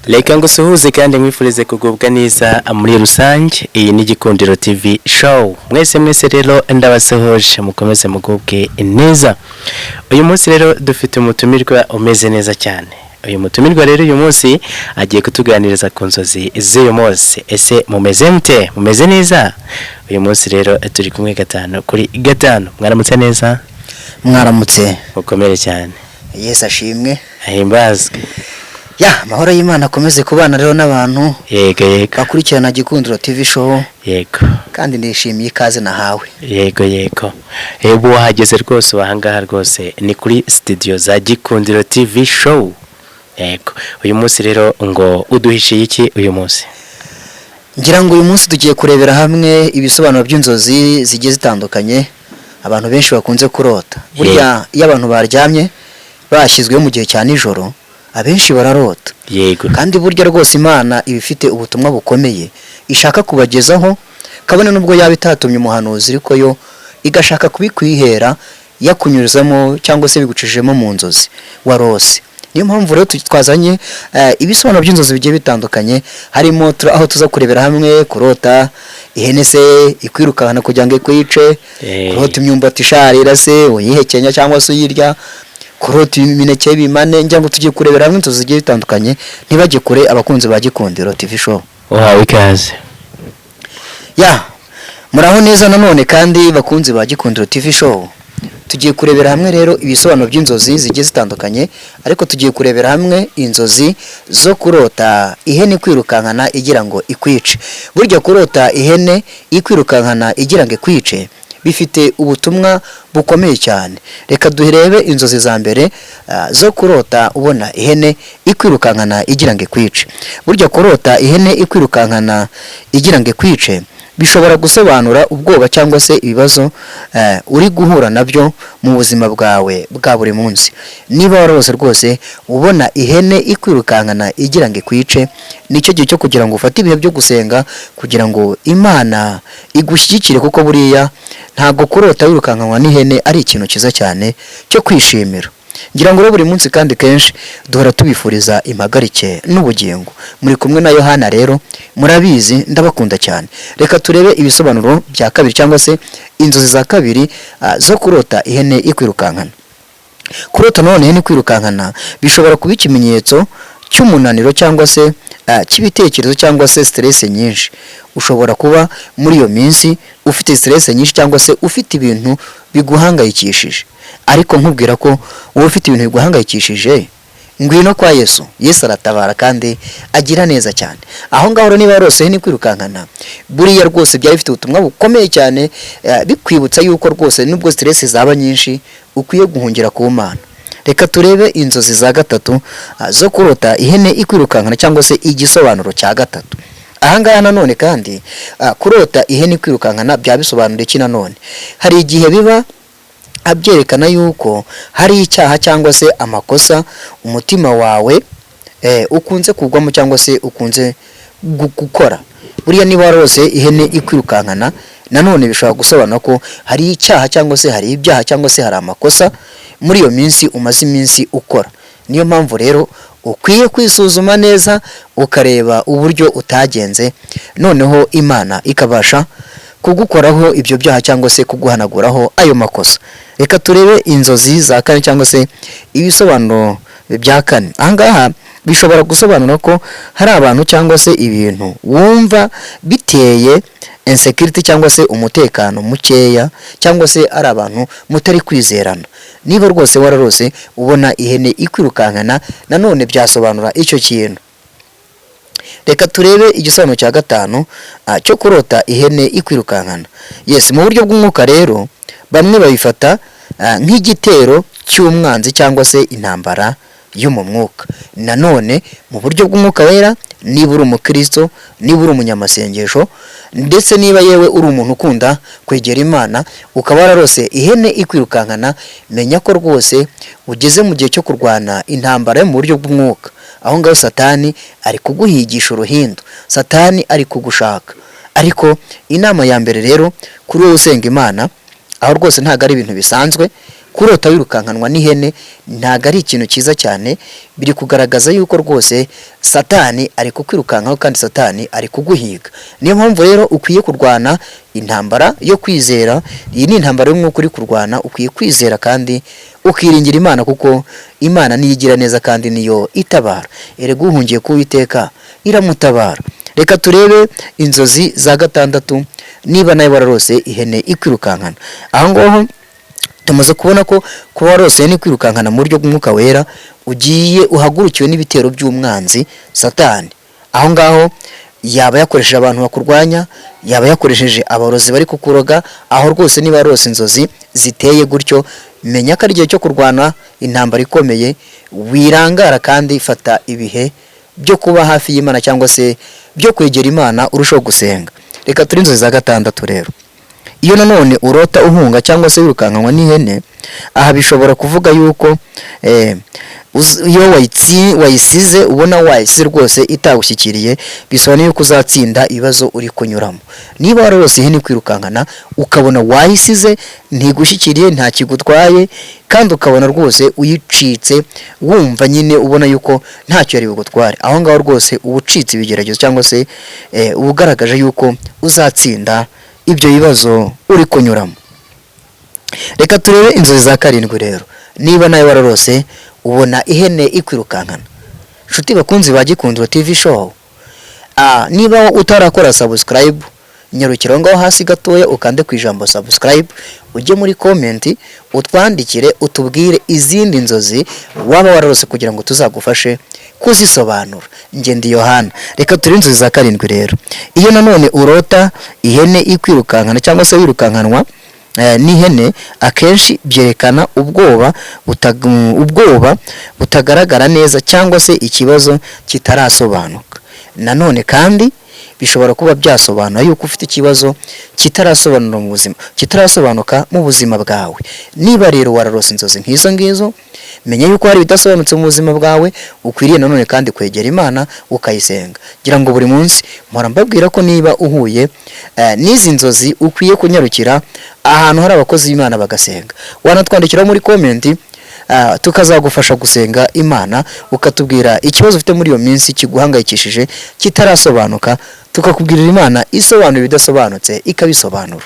Reka ngusuhuze kandi mwifurize kugubwa neza muri rusange. Iyi ni Gikundiro TV show. Mwese rero ndabasuhuje mukomeze mugubwe neza. Uyu munsi rero dufite umutumirwa umeze neza cyane. Uyu mutumirwa rero uyu munsi agiye kutuganiriza ku nzozi z'uyu munsi. Ese mumeze mute? Mumeze neza? Uyu munsi rero turi kumwe 5 kuri 5. Mwaramutse neza? Mwaramutse. Mukomere cyane. Yesu ashimwe. Ahimbazwe. Ya, mahoro y'Imana akomeze kubana rero n'abantu. Yego. Bakurikirana Gikundiro TV show. Yego. Kandi ndishimiye ikaze nahawe. Yego. Ubu wahageze rwose wahangaha rwose ni kuri studio za Gikundiro TV show. Yego. Uyu munsi rero ngo uduhishiye iki uyu munsi? Ngira ngo uyu munsi tugiye kurebera hamwe ibisobanuro by'inzozi zigiye zitandukanye abantu benshi bakunze kurota. Burya iyo abantu baryamye bashyizweho mu gihe cya nijoro abenshi bararota. Yego. Kandi burya rwose Imana ibifite ubutumwa bukomeye ishaka kubagezaho, kabone nubwo yaba itatumye umuhanuzi ariko yo igashaka kubikwihera yakunyurizamo cyangwa se bigucishemo mu nzozi warose. Niyo mpamvu rero twazanye ibisobanuro by'inzozi bigiye bitandukanye, harimo aho tuza kurebera hamwe kurota ihene se ikwirukana kugira ngo ikwice, kurota imyumbati isharira se uyihekenya cyangwa se uyirya, kurota imineke bimane. Ngira ngo tugiye kurebera hamwe inzozi zigiye bitandukanye, ntibajye kure abakunzi ba Gikundiro TV show. Wow, ikaze. Ya, muraho neza nanone kandi bakunzi ba Gikundiro TV show. Tugiye kurebera hamwe rero ibisobanuro by'inzozi zigiye zitandukanye, ariko tugiye kurebera hamwe inzozi zo kurota ihene kwirukankana igira ngo ikwice. Burya kurota ihene ikwirukankana igira ngo ikwice bifite ubutumwa bukomeye cyane. Reka duherebe inzozi za mbere zo kurota ubona ihene ikwirukankana igira ngo ikwice. Burya kurota ihene ikwirukankana igira ngo ikwice bishobora gusobanura ubwoba cyangwa se ibibazo uri guhura nabyo mu buzima bwawe bwa buri munsi. Niba warose rwose ubona ihene ikwirukankana igira ngo ikwice, nicyo gihe cyo kugira ngo ufate ibihe byo gusenga kugira ngo Imana igushyigikire, kuko buriya ntabwo kurota wirukankanwa n'ihene ari ikintu cyiza cyane cyo kwishimira. Ngira ngo buri munsi kandi kenshi duhora tubifuriza impagarike n'ubugingo. Muri kumwe na Yohana rero murabizi ndabakunda cyane. Reka turebe ibisobanuro bya kabiri cyangwa se inzozi za kabiri zo kurota ihene ikwirukankana. Kurota none ihene ikwirukankana bishobora kuba ikimenyetso cy'umunaniro cyangwa se cy'ibitekerezo cyangwa se stress nyinshi. Ushobora kuba muri iyo minsi ufite stress nyinshi cyangwa se ufite ibintu biguhangayikishije, ariko nkubwira ko wowe ufite ibintu biguhangayikishije ngwino kwa Yesu. Yesu aratabara kandi agira neza cyane. Aho ngaho niba yarose ihene kwirukankana buriya rwose byari bifite ubutumwa bukomeye cyane, bikwibutsa yuko rwose nubwo stress zaba nyinshi ukwiye guhungira ku Mana. Reka turebe inzozi za gatatu zo kurota ihene ikwirukankana cyangwa se igisobanuro cya gatatu. Ahangaha nanone kandi kurota ihene kwirukankana byabisobanura iki nanone? Hari igihe biba abyerekana yuko hari icyaha cyangwa se amakosa umutima wawe ukunze kugwamo cyangwa se ukunze gukora. Buriya niba warose ihene ikwirukankana nanone bishobora gusobanura ko hari icyaha cyangwa se hari ibyaha cyangwa se hari amakosa muri iyo minsi umaze iminsi ukora. Niyo mpamvu rero ukwiye kwisuzuma neza ukareba uburyo utagenze, noneho Imana ikabasha kugukoraho ibyo byaha cyangwa se kuguhanaguraho ayo makosa. Reka turebe inzozi za kane cyangwa se ibisobanuro bya kane. Ahangaha bishobora gusobanura ko hari abantu cyangwa se ibintu wumva biteye insecurity cyangwa se umutekano mukeya, cyangwa se ari abantu mutari kwizerana. Niba rwose wararose ubona ihene ikwirukankana nanone byasobanura icyo kintu. Reka turebe igisobanuro cya gatanu cyo kurota ihene ikwirukankana. Yes, mu buryo bw'umwuka rero bamwe babifata nk'igitero cy'umwanzi cyangwa se intambara yo mu mwuka. Nanone mu buryo bw'umwuka wera, niba uri umukristo, niba uri umunyamasengesho, ndetse niba yewe uri umuntu ukunda kwegera Imana, ukaba wararose ihene ikwirukankana, menya ko rwose ugeze mu gihe cyo kurwana intambara yo mu buryo bw'umwuka. Aho ngaho Satani ari kuguhigisha uruhindu, Satani ari kugushaka. Ariko inama ya mbere rero kuri wowe usenga Imana, aho rwose ntago ari ibintu bisanzwe kurota wirukankanwa n'ihene ntago ari ikintu cyiza cyane, biri kugaragaza yuko rwose Satani ari kukwirukankaho kandi Satani ari kuguhiga. Niyo mpamvu rero ukwiye kurwana intambara yo kwizera. Iyi ni intambara y'umwuka uri kurwana, ukwiye kwizera kandi ukiringira Imana, kuko Imana niyo igira neza kandi niyo itabara. Erega uhungiye ku Uwiteka iramutabara. Reka turebe inzozi za gatandatu, niba nawe wararose ihene ikwirukankana. Aho ngaho tumaze kubona ko kuba warose ihene ikwirukankana mu buryo bw'umwuka wera, ugiye uhagurukiwe n'ibitero by'umwanzi Satani. Aho ngaho yaba yakoresheje abantu bakurwanya, yaba yakoresheje abarozi bari kukuroga. Aho rwose niba warose inzozi ziteye gutyo, menya ko ari igihe cyo kurwana intambara ikomeye. Wirangara kandi fata ibihe byo kuba hafi y'Imana cyangwa se byo kwegera Imana urushaho gusenga. Reka turi inzozi za gatandatu rero. Iyo nanone urota uhunga cyangwa se wirukankanwa n'ihene, aha bishobora kuvuga yuko iyo wayisize, ubona wayisize rwose itagushyikiriye, bisobanuye yuko uzatsinda ibibazo uri kunyuramo. Niba wararose ihene kwirukankana ukabona wayisize ntigushyikiriye, nta kigutwaye, kandi ukabona rwose uyicitse, wumva nyine ubona yuko ntacyo yari bugutware, aho ngaho rwose uba ucitse ibigeragezo cyangwa se uba ugaragaje yuko uzatsinda ibyo bibazo uri kunyuramo. Reka turebe inzozi za karindwi rero. Niba nawe wararose ubona ihene ikwirukankana, nshuti bakunzi ba Gikundiro TV show, niba utarakora subscribe, nyarukira ngaho hasi gatoya ukande ku ijambo subscribe, ujye muri comment utwandikire utubwire izindi nzozi waba wararose kugira ngo tuzagufashe kuzisobanura. Nge ndi Yohana. Reka turi inzozi za karindwi rero. Iyo nanone urota ihene ikwirukankana cyangwa se wirukankanwa n'ihene, akenshi byerekana ubwoba butagaragara neza cyangwa se ikibazo kitarasobanuka. Nanone kandi bishobora kuba byasobanura yuko ufite ikibazo kitarasobanuka mu buzima bwawe. Niba rero wararose inzozi nk'izo ngizo, menya yuko hari ibidasobanutse mu buzima bwawe, ukwiriye nanone kandi kwegera Imana ukayisenga. Ngira ngo buri munsi mpora mbabwira ko niba uhuye n'izi nzozi ukwiye kunyarukira ahantu hari abakozi b'Imana bagasenga. Wanatwandikira muri comment, tukazagufasha gusenga Imana, ukatubwira ikibazo ufite muri iyo minsi kiguhangayikishije kitarasobanuka, tukakubwirira Imana isobanura ibidasobanutse ikabisobanura.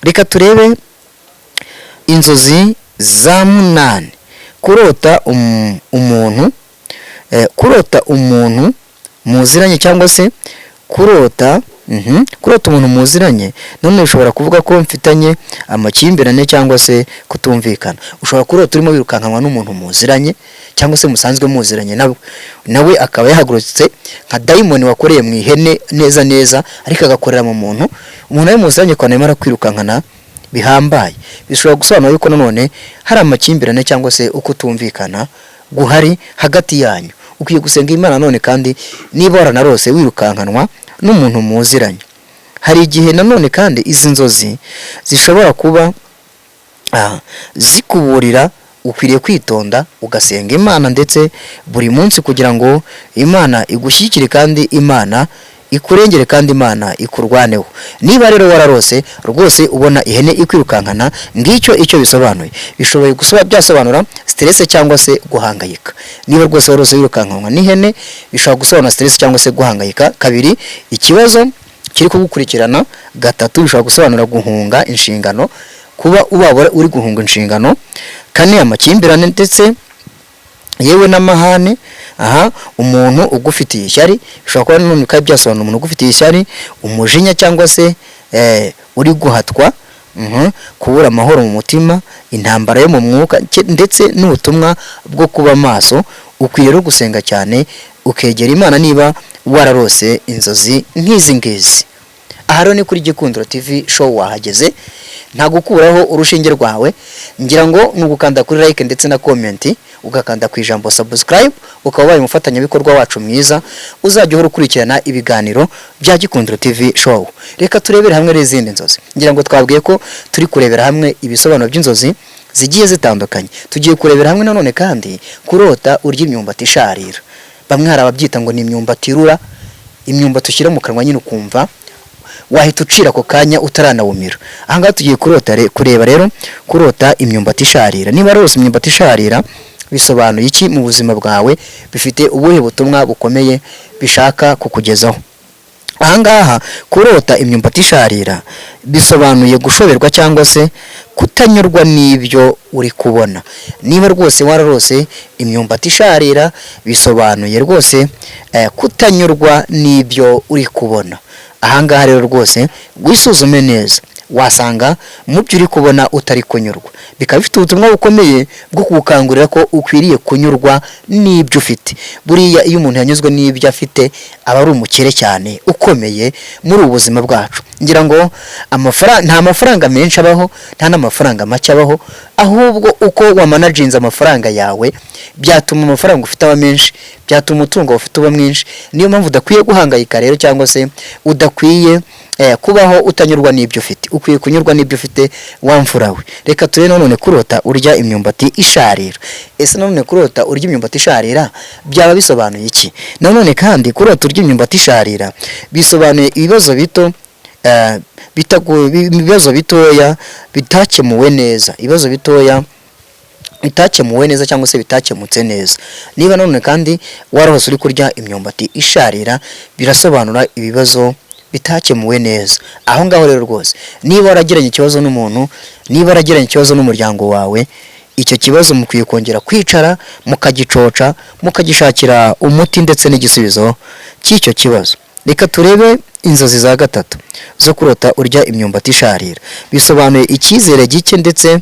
Reka turebe inzozi za munani. Kurota umuntu muziranye cyangwa se kurota umuntu muziranye, none ushobora kuvuga ko mfitanye amakimbirane cyangwa se kutumvikana. Ushobora kurota urimo wirukankanwa n'umuntu muziranye cyangwa se musanzwe muziranye nawe akaba yahagurutse nka daimoni wakoreye mu ihene neza ariko agakorera mu muntu we muziranye kwa nemara kwirukankana bihambaye. Bishobora gusobanura yuko nanone hari amakimbirane cyangwa se ukutumvikana guhari hagati yanyu. Ukwiye gusenga Imana none kandi niba waranarose wirukankanwa n'umuntu muziranye. Hari igihe nanone kandi izi nzozi zishobora kuba zikuburira, ukwiriye kwitonda ugasenga Imana ndetse buri munsi kugira ngo Imana igushyikire kandi Imana ikurengere kandi Imana ikurwaneho. Niba rero wararose rwose ubona ihene ikwirukankana, ngicyo icyo bisobanuye. Bishoboye gusoba byasobanura stress cyangwa se guhangayika. Niba rwose warose wirukankanwa n'ihene, bishobora gusobanura stress cyangwa se guhangayika. Kabiri, ikibazo kiri kugukurikirana. Gatatu, bishobora gusobanura guhunga inshingano, kuba ubabora uri guhunga inshingano. Kane, amakimbirane ndetse yewe n'amahane. Umuntu ugufitiye ishyari, bishobora kuba none kandi byasobanura umuntu ugufitiye ishyari, umujinya cyangwa se uri guhatwa, kubura amahoro mu mutima, intambara yo mu mwuka ndetse n'ubutumwa bwo kuba maso. Ukwiye rero gusenga cyane ukegera Imana niba wararose inzozi nk'izi ngizi. Aha rero ni kuri Gikundiro TV show wahageze, nta gukuraho urushinge rwawe. Ngira ngo nugukanda kuri like ndetse na comment, ugakanda ku ijambo subscribe, ukaba ubaye umufatanyabikorwa wacu mwiza, uzajya uhora ukurikirana ibiganiro bya Gikundiro TV show. Reka turebere hamwe n'izindi nzozi. Ngira ngo twabwiye ko turi kurebera hamwe ibisobanuro by'inzozi zigiye zitandukanye. Tugiye kurebera hamwe nanone kandi kurota urya imyumbati isharira. Bamwe hari ababyita ngo ni imyumbati irura, imyumbati ushyira mu kanwa nyine ukumva wahita ucira ako kanya utaranawumira. Ahangaha tugiye kureba rero kurota imyumbati isharira. Niba rose imyumbati isharira bisobanuye iki mu buzima bwawe, bifite ubuhe butumwa bukomeye bishaka kukugezaho. Ahangaha kurota imyumbati isharira bisobanuye gushoberwa cyangwa se kutanyurwa n'ibyo uri kubona. Niba rwose wararose imyumbati isharira bisobanuye rwose kutanyurwa n'ibyo uri kubona. Ahangaha rero rwose wisuzume neza, wasanga mu byo uri kubona utari kunyurwa, bikaba bifite ubutumwa bukomeye bwo kugukangurira ko ukwiriye kunyurwa n'ibyo ufite. Buriya iyo umuntu yanyuzwe n'ibyo afite aba ari umukire cyane ukomeye muri ubu buzima bwacu. Ngira ngo nta mafaranga menshi abaho, nta n'amafaranga make abaho, ahubwo uko wamanaginze amafaranga yawe byatuma amafaranga ufite aba menshi, byatuma umutungo ufite uba mwinshi. Niyo mpamvu udakwiye guhangayika rero, cyangwa se udakwiye kubaho utanyurwa n'ibyo ufite, ukwiye kunyurwa n'ibyo ufite wamfura we. Reka turebe none kurota urya imyumbati isharira. Ese none kurota urya imyumbati isharira byaba bisobanuye iki? None kandi kurota urya imyumbati isharira bisobanuye ibibazo bito ibibazo bitoya bitakemuwe neza, ibibazo bitoya bitakemuwe neza cyangwa se bitakemutse neza. Niba none kandi warahose uri kurya imyumbati isharira birasobanura ibibazo bitakemuwe neza. Aho ngaho rero rwose niba waragiranye ikibazo n'umuntu, niba waragiranye ikibazo n'umuryango wawe, icyo kibazo mukwiye kongera kwicara mukagicoca, mukagishakira umuti ndetse n'igisubizo cy'icyo kibazo. Reka turebe inzozi za gatatu zo kurota urya imyumbati isharira. Bisobanuye icyizere gike ndetse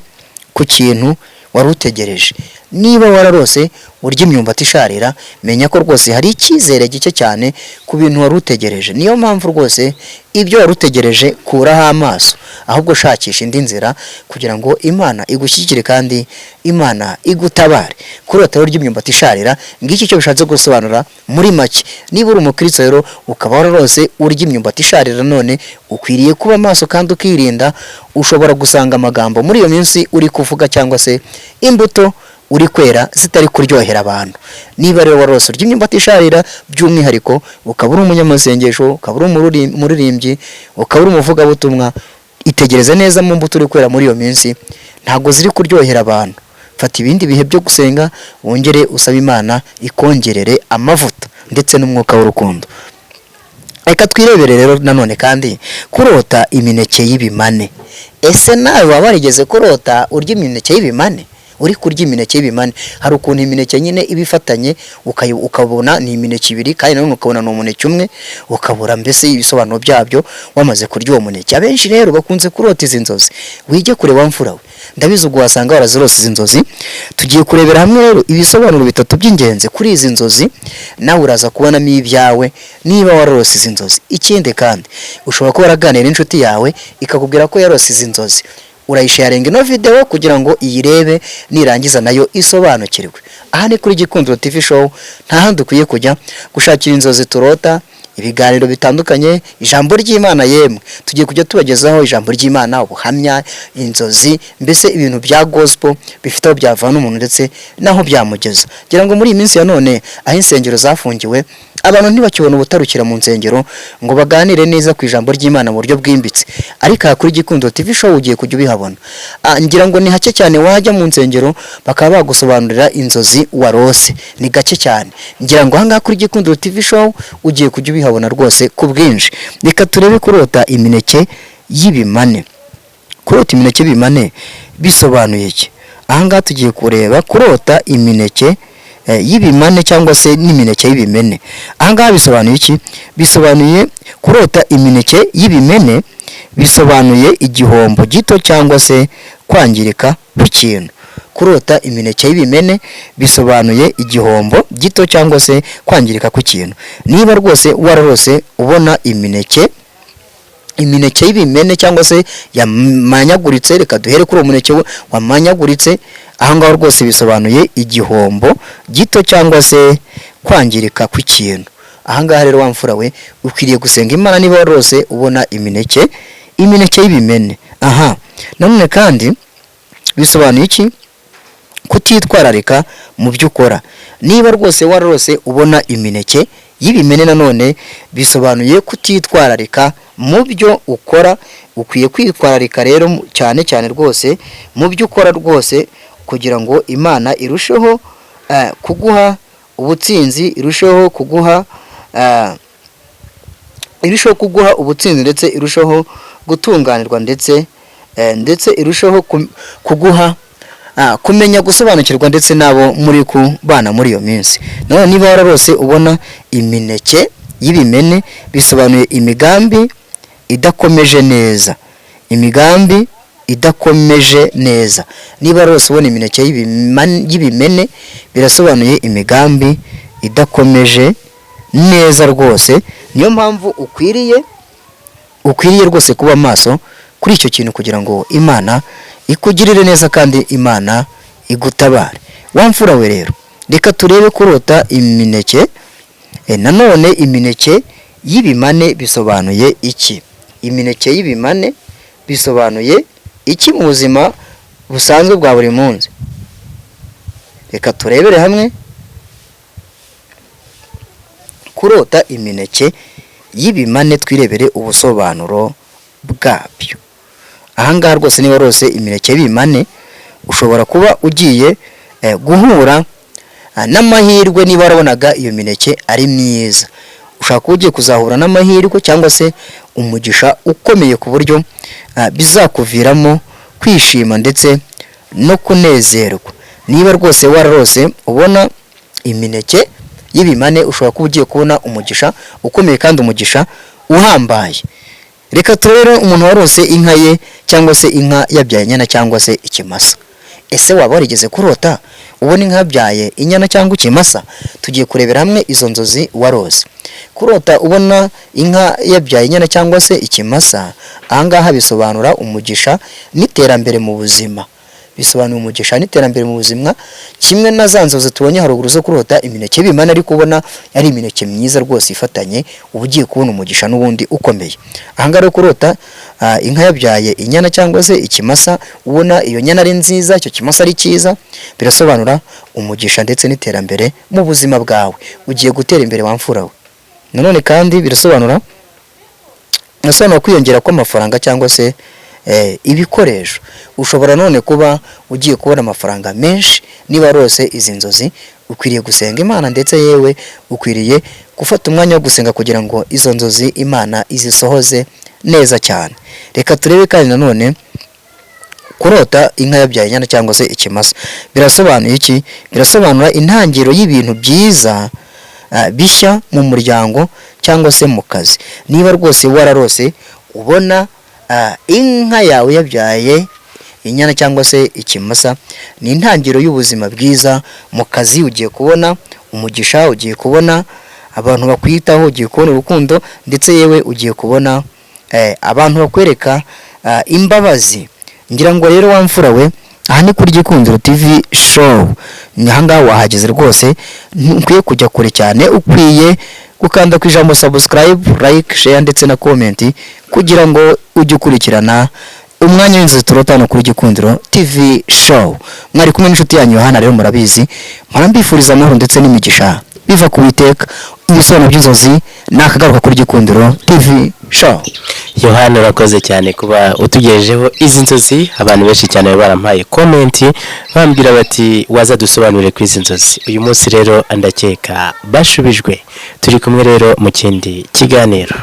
ku kintu wari utegereje. Niba wararose urya imyumbati isharira, menya ko rwose hari icyizere gike cyane ku bintu wari utegereje. Niyo mpamvu rwose ibyo wari utegereje kuraho amaso, ahubwo shakisha indi nzira kugira ngo Imana igushyigikire kandi Imana igutabare. Kurota urya imyumbati isharira ngiki cyo bishatse gusobanura muri make. Niba uri umukristo rero ukaba wararose urya imyumbati isharira, none ukwiriye kuba maso kandi ukirinda. Ushobora gusanga amagambo muri iyo minsi uri kuvuga cyangwa se imbuto uri kwera zitari kuryohera abantu. Niba rero warose urya imyumbati isharira by'umwihariko, ukaba uri umunyamasengesho, ukaba uri umuririmbyi, ukaba uri umuvugabutumwa, itegereze neza mu mbuto uri kwera muri iyo minsi, ntabwo ziri kuryohera abantu. Fata ibindi bihe byo gusenga, wongere usaba Imana ikongerere amavuta ndetse n'umwuka w'urukundo. Reka twirebere rero nanone kandi kurota imineke y'ibimane. Ese nawe waba warigeze kurota urya imineke y'ibimane? Uri kurya imineke y'ibimane, hari ukuntu imineke nyine ibifatanye ukabona ni imineke ibiri, kandi nanone ukabona ni umuneke umwe, ukabura mbese ibisobanuro byabyo wamaze kurya uwo muneke. Abenshi rero bakunze kurota izi nzozi. Wige kure wamfura we, ndabizi ubwo wasanga warazirose izi nzozi. Tugiye kurebera hamwe rero ibisobanuro bitatu by'ingenzi kuri izi nzozi, nawe uraza kubonamo ibyawe niba wararose izi nzozi. Ikindi kandi ushobora kuba waraganira n'inshuti yawe ikakubwira ko yarose izi nzozi, urayisharinga ino video kugira ngo iyirebe, nirangiza nayo isobanukirwe. Aha ni kuri Gikundiro TV show, nta handi ukwiye kujya gushakira inzozi turota, ibiganiro bitandukanye, ijambo ry'Imana. Yemwe tugiye kujya tubagezaho ijambo ry'Imana, ubuhamya, inzozi, mbese ibintu bya gospel bifite aho byavana umuntu ndetse naho byamugeza. Gira ngo muri iyi minsi ya none aho insengero zafungiwe, abantu ntibakibona ubutarukira mu nsengero ngo baganire neza ku ijambo ry'Imana mu buryo bwimbitse. Ariko kuri Gikundiro TV show ugiye kujya ubihabona. Ngira ngo ni hake cyane wajya mu nsengero bakaba bagusobanurira inzozi warose, ni gake cyane. Ngira ngo ahangaha kuri Gikundiro TV show ugiye kujya ubihabona rwose ku bwinshi. Reka turebe kurota imineke y'ibimane. Kurota imineke y'ibimane bisobanuye iki? Ahangaha tugiye kureba kurota imineke y'ibimane cyangwa se n'imineke y'ibimene. Ahangaha bisobanuye iki? Bisobanuye kurota imineke y'ibimene bisobanuye igihombo gito cyangwa se kwangirika kw'ikintu. Kurota imineke y'ibimene bisobanuye igihombo gito cyangwa se kwangirika kw'ikintu. Niba rwose wararose ubona imineke y'ibimene cyangwa se yamanyaguritse, reka duhere kuri umuneke wamanyaguritse, ahangaho rwose bisobanuye igihombo gito cyangwa se kwangirika kw'ikintu. Ahangaha rero wamfura we ukwiriye gusenga Imana niba warose ubona imineke y'ibimene. Aha nanone kandi bisobanuye iki? Kutitwararika mu byo ukora. Niba rwose warose ubona imineke y'ibimene nanone bisobanuye kutitwararika mu byo ukora ukwiye kwitwararika rero cyane cyane rwose mu byo ukora rwose, kugira ngo Imana irusheho kuguha ubutsinzi, irusheho kuguha ubutsinzi, ndetse irusheho gutunganirwa, ndetse irusheho kuguha kumenya gusobanukirwa ndetse nabo muri kubana muri iyo minsi. None niba wararose ubona imineke y'ibimene, bisobanuye imigambi idakomeje neza, imigambi idakomeje neza. Niba rwose ubona imineke y'ibimene, birasobanuye imigambi idakomeje neza rwose. Niyo mpamvu ukwiriye rwose kuba maso kuri icyo kintu, kugira ngo Imana ikugirire neza kandi Imana igutabare. Wamfura we rero, reka turebe kurota imineke. Nanone imineke y'ibimane bisobanuye iki? Imineke y'ibimane bisobanuye iki mu buzima busanzwe bwa buri munsi? Reka turebere hamwe kurota imineke y'ibimane, twirebere ubusobanuro bwabyo. Ahangaha rwose niba rwose imineke y'ibimane, ushobora kuba ugiye guhura n'amahirwe. Niba warabonaga iyo mineke ari myiza, ushaka kuba ugiye kuzahura n'amahirwe cyangwa se umugisha ukomeye, ku buryo bizakuviramo kwishima ndetse no kunezerwa. Niba rwose wararose ubona imineke y'ibimane, ushobora kuba ugiye kubona umugisha ukomeye kandi umugisha uhambaye. Reka turebe umuntu warose inka ye, cyangwa se inka yabyaye inyana cyangwa se ikimasa. Ese waba warigeze kurota ubona inka yabyaye inyana cyangwa ikimasa? Tugiye kurebera hamwe izo nzozi warose. Kurota ubona inka yabyaye inyana cyangwa se ikimasa, ahangaha bisobanura umugisha n'iterambere mu buzima. Bisobanura umugisha n'iterambere mu buzima, kimwe na za nzozi tubonye haruguru zo kurota imineke y'ibimane, ariko ubona ari imineke myiza rwose ifatanye, uba ugiye kubona umugisha n'ubundi ukomeye. Ahangaha rero kurota inka yabyaye inyana cyangwa se ikimasa, ubona iyo nyana ari nziza, icyo kimasa ari cyiza, birasobanura umugisha ndetse n'iterambere mu buzima bwawe. Ugiye gutera imbere wamfura we. Nanone kandi birasobanura kwiyongera kw'amafaranga cyangwa se ibikoresho. Ushobora none kuba ugiye kubona amafaranga menshi. Niba rwose izi nzozi, ukwiriye gusenga Imana, ndetse yewe ukwiriye gufata umwanya wo gusenga kugira ngo izo nzozi Imana izisohoze neza cyane. Reka turebe kandi nanone kurota inka yabyaye inyana cyangwa se ikimasa, birasobanuye iki? Birasobanura intangiriro y'ibintu byiza bishya mu muryango cyangwa se mu kazi. Niba rwose wararose ubona inka yawe yabyaye inyana cyangwa se ikimasa, ni intangiriro y'ubuzima bwiza mu kazi. Ugiye kubona umugisha, ugiye kubona abantu bakwitaho, ugiye kubona urukundo, ndetse yewe ugiye kubona abantu bakwereka imbabazi. Ngira ngo rero wamfura we, aha ni kuri Gikundiro TV show. Ahangaha wahageze rwose, ntukwiye kujya kure cyane, ukwiye gukanda ku ijambo subscribe, like, share ndetse na comment, kugira ngo ujye ukurikirana umwanya w'inzozi turota hano kuri Gikundiro TV show. Mwari kumwe n'inshuti yanyu Yohana, rero murabizi, mpambifuriza amahoro ndetse n'imigisha biva ku Uwiteka. Ibisobanuro by'inzozi nakagaruka kuri Gikundiro TV show. Yohana, urakoze cyane kuba utugejejeho izi nzozi. Abantu benshi cyane barampaye comment bambwira bati waza dusobanurire ku izi nzozi. Uyu munsi rero ndakeka bashubijwe. Turi kumwe rero mu kindi kiganiro.